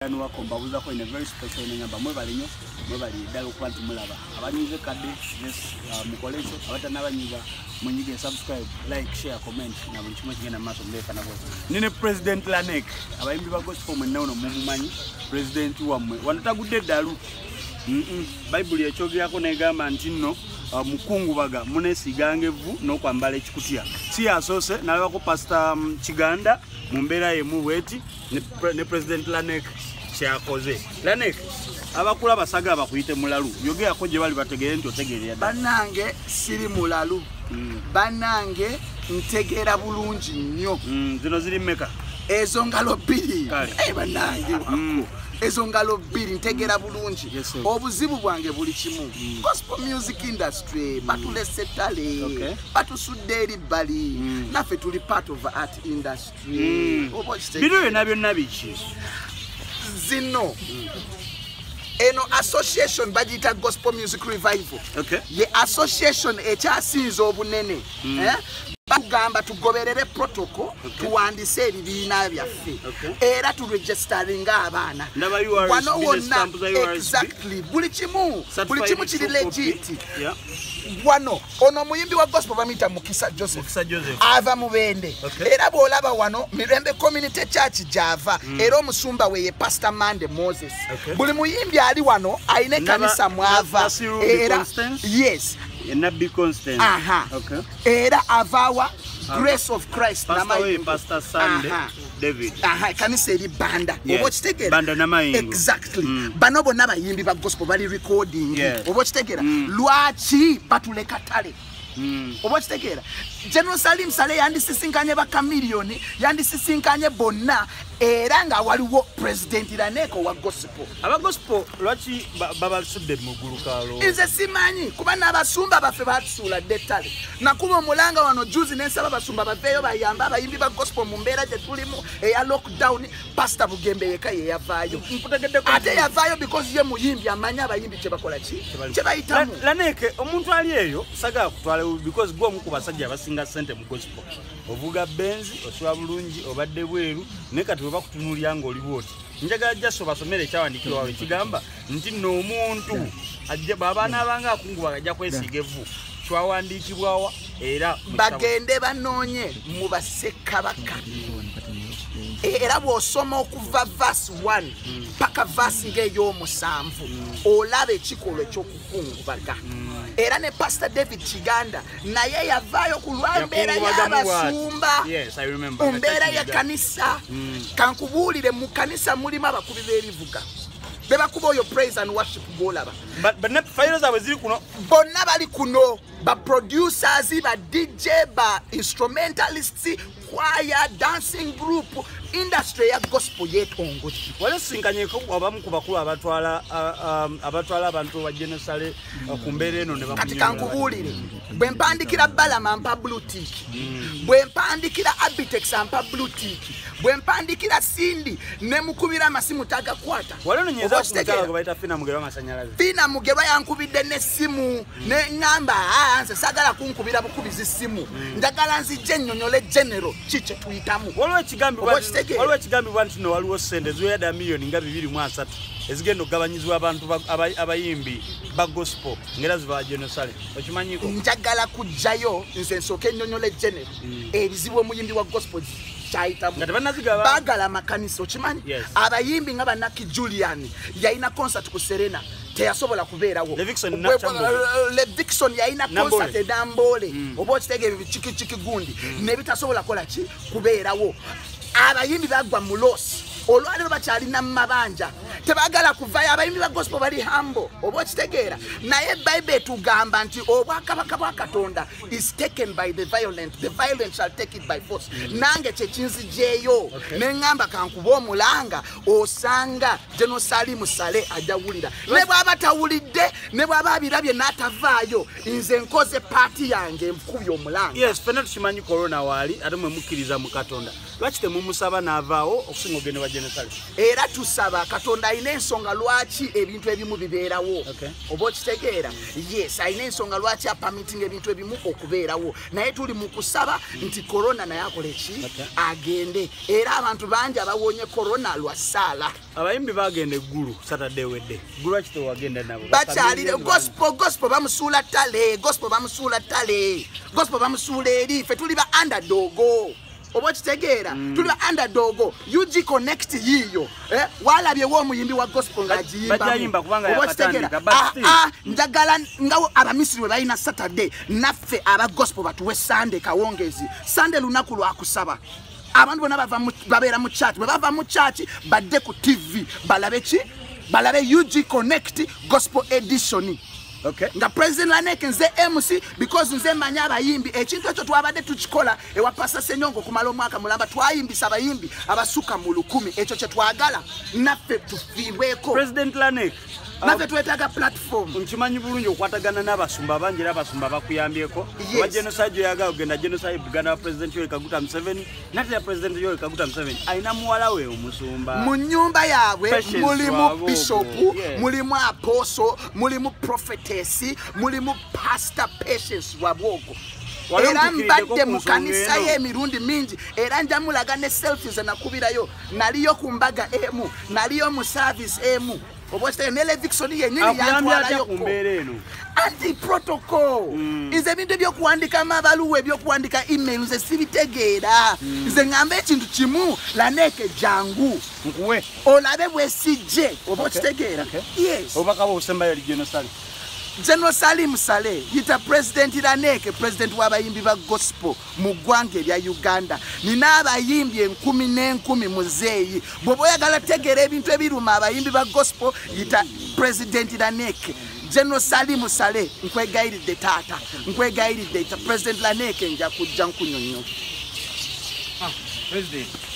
Wakomba buza ko in a very special ngamba mwebalinyo mwebali dalo kwanti mulaba abanyuze kade yes mukolecho abatanabanyuza munyige subscribe like share comment na buli kimwe kigenda maso mbeka nabo nine president Lanek abayimbi ba gospel mwe nawo mumumanyi president wamwe wanatagudde dalu Bible yachogerako negamba nti nno mukungu baga munesigangevu n'okwambala ekikutya si asose nalabako pastor Kiganda mu mbeera yemu bweti ne president Lanek kyakoze Lanek abakula basaga bakuyite mulalu yogeyako gye bali bategere nti otegerera bannange siri mulalu bannange ntegeera bulungi nnyo zino ziri mmeka ezo ngalo bbiri bannange ezo ngalo bbiri ntegeera bulungi obuzibu bwange buli kimu gospel music industry batulese ttale batusudde eri bbali naffe tuli part of art industry bino byonna byonna biki zino eno association bagita gospel music revival ye association ekyasinza obunene bagamba tugoberere protocol tuwandise ebibiina byaffe era turegisteringa abaana wano wonna exactly buli kimu kiri legit wano ono muyimbi wa gospel bamita Mukisa Joseph ava mubende era bolaba wano Mirembe Community Church java era omusumba we ye Pastor Mande Moses buli muyimbi ali wano aine kanisa mwava era yes Nabi Constant era avawa Grace of Christ Pastor Sunday David kanisa eri banda obo kitegera banda namayingo exactly bano bonna bayimbi ba gospel bali recording obo kitegera lwaki batuleka tale obo kitegera General Salim Saleh yandisisinkanye ba kamiliyoni yandisisinkanye bonna era nga waliwo president Laneko wa gospel aba gospel lwaki babasudde mugulukalo nze simanyi kuba n'abasumba baffe batusula detale nakuba omulanga wano juzi nensaba basumba baveeyo bayamba abayimbi ba gospel mu mbeera gye tulimu eya lockdown Pastor Bugembe yeka ye yavaayo ate yavaayo because ye muyimbi amanya abayimbi kye bakola ki kye bayitamu Laneke omuntu ali eyo saga kutwala because gwo omu ku basajja abasinga sente mu gospel ovuga benzi oswa bulungi obadde bweru ne kati bakutunulya ng'oli bwoti njagala jaso basomere kyawandikirwa wawe kigamba nti nno omuntu ajja babaana abanga akungubaga ajja kwesigevu kyawandikibwawa era bagende banoonye mu bassekabaka era bw'osoma okuva verse 1 paka verse ng'ey'omusanvu olaba ekikolwa ekyokukungubaga era ne Pastor David Kiganda naye yavaayo ku lwambeera y'abasumba mbeera ya kanisa kankubuulire mu kanisa mulimu abakubi b'ebivuga bebakuba oyo praise and worship golaba bonna bali kuno ba producers ba DJ ba instrumentalists choir dancing group industry ya gospel yetongoji wale sinkanyeko abamu ku bakulu abatwala abantu ba Jenosale ku mbeera eno ne kati kankubuulire bwe mpandikira Balama mpa blue tick bwe mpandikira Abitex mpa blue tick bwe mpandikira Sindi ne mukubira amasimu tagakwata wale nyeza kutala ko baita Fina Mugerwa masanyalaze Fina Mugerwa yankubidde ne simu ne ngamba nze sagala kunkubira bukubizi simu njagala nzije nnyonyole general kiche tuyitamu waliwo ekigambi bwanti no waliwo sente zoyada miliyoni nga 2.3 ezigenda okugabanyizibwa abantu abayimbi ba gospel ngera ziva Jenosale okimanyiko njagala kujjayo nze nsooke nnyonyole general ebizibu omuyimbi wa gospel bagala makanisa okimanyi abayimbi nga banaki Julian yayina concert ku Serena teyasobola kubeerawo Levixon yayina concert edambole oba okitegeera bikiki gundi ne bitasobola kola ki kubeerawo abayimbi bagwa mu losi olwaliro bakyalina mabanja tebagala kuvayo abayimbi ba gospel bali humble oba okitegeera naye Bible tugamba nti obwakabaka bwa Katonda is taken by the violent shall take it by force nange kyekinzijeeyo neŋŋamba kankuba omulanga osanga General Salim Saleh ajawulira ne bw'aba tawulidde ne bw'aba abirabye n'atavaayo nze nkoze paati yange nkubye omulanga yes fena tukimanyi corona waali ate mwe mukkiriza mu Katonda lwaki temumusaba n'avaawo okusinga ogende wa Jenosale era tusaba Katonda ayina ensonga lwaki ebintu ebimu bibeerawo oba okitegeera yes ayina ensonga lwaki apamitinga ebintu ebimu okubeerawo naye tuli mu kusaba nti korona naye akola eki agende era abantu bangi abawonye korona lwa ssaala abayimbi bagenda eggulu Saturday wedde gulu lwaki tewagenda nabo bakyalire gospel bamusuula ttale gospel bamusuula eri ffe tuli ba underdogo oba okitegeera tuli ba underdogo UG Connect yiyo walabyewo omuyimbi wa gospel ng'agiyimba njagala nga abamisiri we balina Saturday naffe aba gospel batuwe Sunday kawongezi Sunday lunaku lwakusaba abantu bonna babeera mu church bwe bava mu church badde ku TV balabe UG Connect gospel edition nga president Laneke nze MC because nze manya abayimbi ekintu ekyo twabadde tukikola ewa Pastor Senyongo kumala omwaka mulamba twayimbisa abayimbi abasuka mu 100 ekyo kye twagala naffe tufiibweko President Laneke naffe twetaaga platform nkimanyi bulungi okwatagana n'abasumba bangi era abasumba bakuyambyeko oba genocide oyagala ogenda genocide Buganda wa President Yoweri Kaguta Museveni nate ya President Yoweri Kaguta Museveni ayina muwala we omusumba mu nnyumba yaabwe mulimu bishop mulimu apostle mulimu prophetess mulimu pastor Patience Wabwogo era mbadde mu kanisa y'emirundi mingi era njamulaga ne selfies nakubirayo naliyo ku mbaga emu naliyo mu service emu oboste nele Vixon yenyini yatwalayo anti protocol is ebintu ebyokuwandika amabaluwa ebyokuwandika email nze sibitegeera nze ngamba ekintu kimu Laneke jangu nkuwe olabe bwesijje oba okitegeera yes obaka bw'osemba yali genocide General Salim Saleh yita President Laneke president w'abayimbi ba gospel mu ggwanga erya Uganda nina abayimbi 10 muzeeyi bw'oba oyagala tegeera ebintu ebiruma abayimbi ba gospel yita President Laneke General Salim Saleh nkwegayiridde taata nkwegayiridde yita President Laneke nja kujja nkunyonnyo President